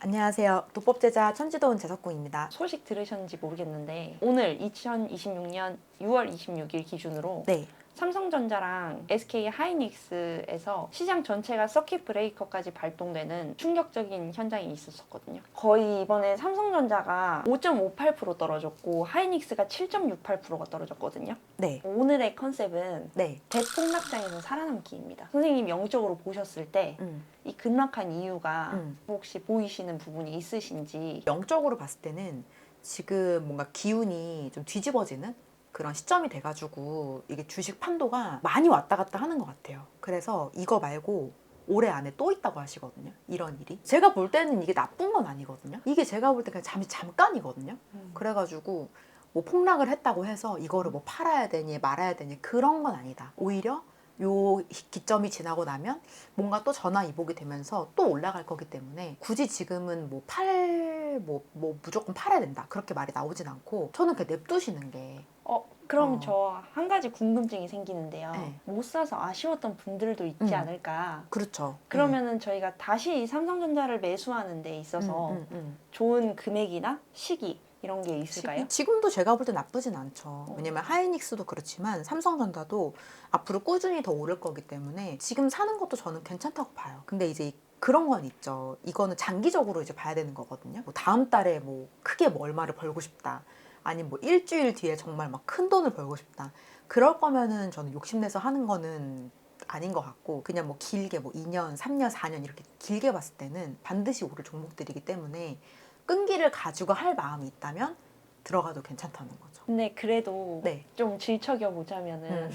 안녕하세요. 도법제자 천지도운 재석궁입니다. 소식 들으셨는지 모르겠는데 오늘 2026년 6월 26일 기준으로 네. 삼성전자랑 SK 하이닉스에서 시장 전체가 서킷 브레이커까지 발동되는 충격적인 현장이 있었거든요. 거의 이번에 삼성전자가 5.58% 떨어졌고 하이닉스가 7.68%가 떨어졌거든요. 네. 오늘의 컨셉은 네. 대폭락장에서 살아남기입니다. 선생님 영적으로 보셨을 때 이 급락한 이유가 혹시 보이시는 부분이 있으신지. 영적으로 봤을 때는 지금 뭔가 기운이 좀 뒤집어지는 그런 시점이 돼가지고 이게 주식 판도가 많이 왔다 갔다 하는 것 같아요. 그래서 이거 말고 올해 안에 또 있다고 하시거든요. 이런 일이. 제가 볼 때는 이게 나쁜 건 아니거든요. 이게 제가 볼 때 그냥 잠깐이거든요. 그래가지고 뭐 폭락을 했다고 해서 이거를 뭐 팔아야 되니 말아야 되니 그런 건 아니다. 오히려 요 기점이 지나고 나면 뭔가 또 전화위복이 되면서 또 올라갈 거기 때문에 굳이 지금은 뭐 무조건 팔아야 된다 그렇게 말이 나오진 않고 저는 그냥 냅두시는 게. 그럼 저 한 가지 궁금증이 생기는데요. 네. 못 사서 아쉬웠던 분들도 있지 않을까. 그렇죠. 그러면은 저희가 다시 삼성전자를 매수하는 데 있어서 좋은 금액이나 시기 이런 게 있을까요? 지금도 제가 볼 때 나쁘진 않죠. 왜냐면 하이닉스도 그렇지만 삼성전자도 앞으로 꾸준히 더 오를 거기 때문에 지금 사는 것도 저는 괜찮다고 봐요. 근데 이제 그런 건 있죠. 이거는 장기적으로 이제 봐야 되는 거거든요. 뭐 다음 달에 뭐 크게 뭐 얼마를 벌고 싶다. 아니면 뭐 일주일 뒤에 정말 막 큰 돈을 벌고 싶다. 그럴 거면은 저는 욕심내서 하는 거는 아닌 것 같고 그냥 뭐 길게 뭐 2년, 3년, 4년 이렇게 길게 봤을 때는 반드시 오를 종목들이기 때문에 끈기를 가지고 할 마음이 있다면 들어가도 괜찮다는 거죠. 근데 그래도 네. 좀 질척여 보자면은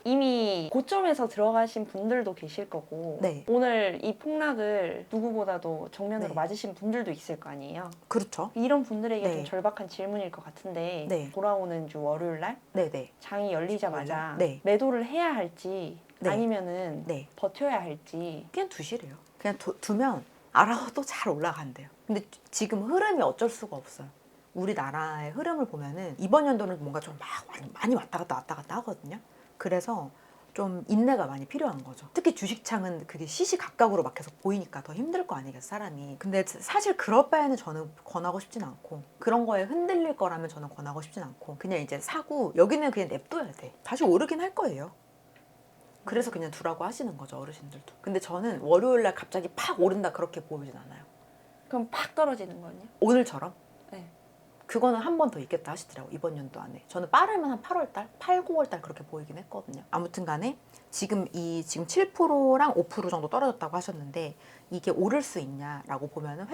이미 고점에서 들어가신 분들도 계실 거고 네. 오늘 이 폭락을 누구보다도 정면으로 네. 맞으신 분들도 있을 거 아니에요. 그렇죠. 이런 분들에게 네. 좀 절박한 질문일 것 같은데 네. 돌아오는 주 월요일 날 네네. 장이 열리자마자 네. 매도를 해야 할지 네. 아니면은 네. 버텨야 할지. 그냥 두시래요. 그냥 두면 알아도 잘 올라간대요. 근데 지금 흐름이 어쩔 수가 없어요. 우리나라의 흐름을 보면은 이번 연도는 뭔가 좀 막 많이 왔다 갔다 하거든요. 그래서 좀 인내가 많이 필요한 거죠. 특히 주식창은 그게 시시각각으로 막 계속 보이니까 더 힘들 거 아니겠어, 사람이. 근데 사실 그럴 바에는 저는 권하고 싶진 않고 그런 거에 흔들릴 거라면 저는 권하고 싶진 않고 그냥 이제 사고 여기는 그냥 냅둬야 돼. 다시 오르긴 할 거예요. 그래서 그냥 두라고 하시는 거죠, 어르신들도. 근데 저는 월요일날 갑자기 팍 오른다 그렇게 보이진 않아요. 그럼 팍 떨어지는 거요? 오늘처럼? 네. 그거는 한 번 더 있겠다 하시더라고, 이번 연도 안에. 저는 빠르면 한 8월달, 8, 9월달 그렇게 보이긴 했거든요. 아무튼 간에 지금 7%랑 5% 정도 떨어졌다고 하셨는데 이게 오를 수 있냐라고 보면은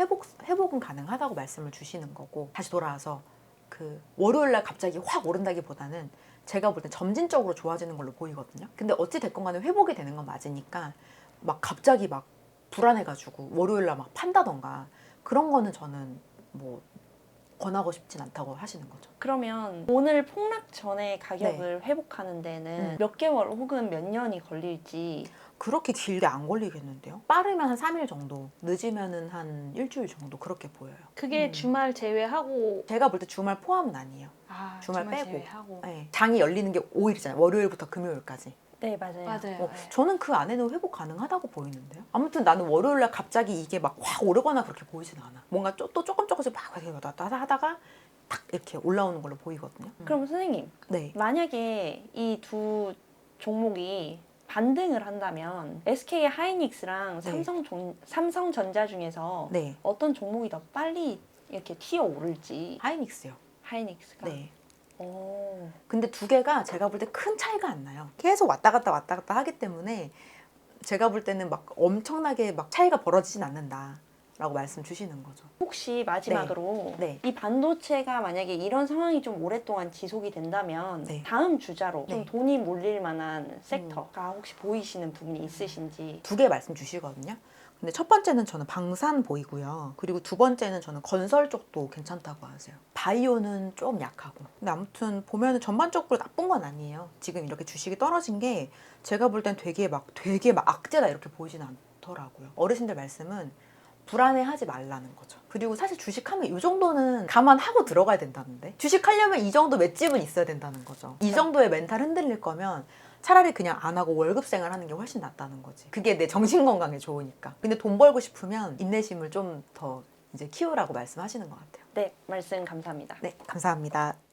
회복은 가능하다고 말씀을 주시는 거고 다시 돌아와서 그 월요일날 갑자기 확 오른다기보다는 제가 볼 땐 점진적으로 좋아지는 걸로 보이거든요. 근데 어찌 됐건 간에 회복이 되는 건 맞으니까 막 갑자기 막 불안해가지고 월요일날 막 판다던가 그런 거는 저는 뭐 권하고 싶진 않다고 하시는 거죠. 그러면 오늘 폭락 전에 가격을 회복하는 데는 몇 개월 혹은 몇 년이 걸릴지. 그렇게 길게 안 걸리겠는데요? 빠르면 한 3일 정도, 늦으면은 한 일주일 정도 그렇게 보여요. 그게 주말 제외하고. 제가 볼 때 주말 포함은 아니에요. 주말 빼고. 제외하고. 네. 장이 열리는 게 5일이잖아요. 월요일부터 금요일까지. 네, 맞아요. 맞아요. 네. 저는 그 안에는 회복 가능하다고 보이는데요. 아무튼 나는 월요일날 갑자기 이게 막 확 오르거나 그렇게 보이진 않아. 뭔가 또 조금씩 막 이렇게 왔다 하다가 딱 이렇게 올라오는 걸로 보이거든요. 그럼 선생님, 네. 만약에 이 두 종목이 반등을 한다면 SK 하이닉스랑 네. 삼성전자 중에서 네. 어떤 종목이 더 빨리 이렇게 튀어 오를지. 하이닉스요. 하이닉스가. 네. 오. 근데 두 개가 제가 볼 때 큰 차이가 안 나요. 계속 왔다 갔다 하기 때문에 제가 볼 때는 막 엄청나게 막 차이가 벌어지진 않는다라고 말씀 주시는 거죠. 혹시 마지막으로 네. 이 반도체가 만약에 이런 상황이 좀 오랫동안 지속이 된다면 네. 다음 주자로 좀 네. 돈이 몰릴 만한 섹터가 혹시 보이시는 부분이 있으신지. 두 개 말씀 주시거든요. 근데 첫 번째는 저는 방산 보이고요. 그리고 두 번째는 저는 건설 쪽도 괜찮다고 하세요. 바이오는 좀 약하고. 근데 아무튼 보면은 전반적으로 나쁜 건 아니에요. 지금 이렇게 주식이 떨어진 게 제가 볼 땐 되게 막 악재다 이렇게 보이진 않더라고요. 어르신들 말씀은 불안해하지 말라는 거죠. 그리고 사실 주식하면 이 정도는 감안하고 들어가야 된다는데 주식하려면 이 정도 맷집은 있어야 된다는 거죠. 이 정도의 멘탈 흔들릴 거면 차라리 그냥 안 하고 월급 생활하는 게 훨씬 낫다는 거지. 그게 내 정신 건강에 좋으니까. 근데 돈 벌고 싶으면 인내심을 좀 더 이제 키우라고 말씀하시는 것 같아요. 네, 말씀 감사합니다. 네, 감사합니다.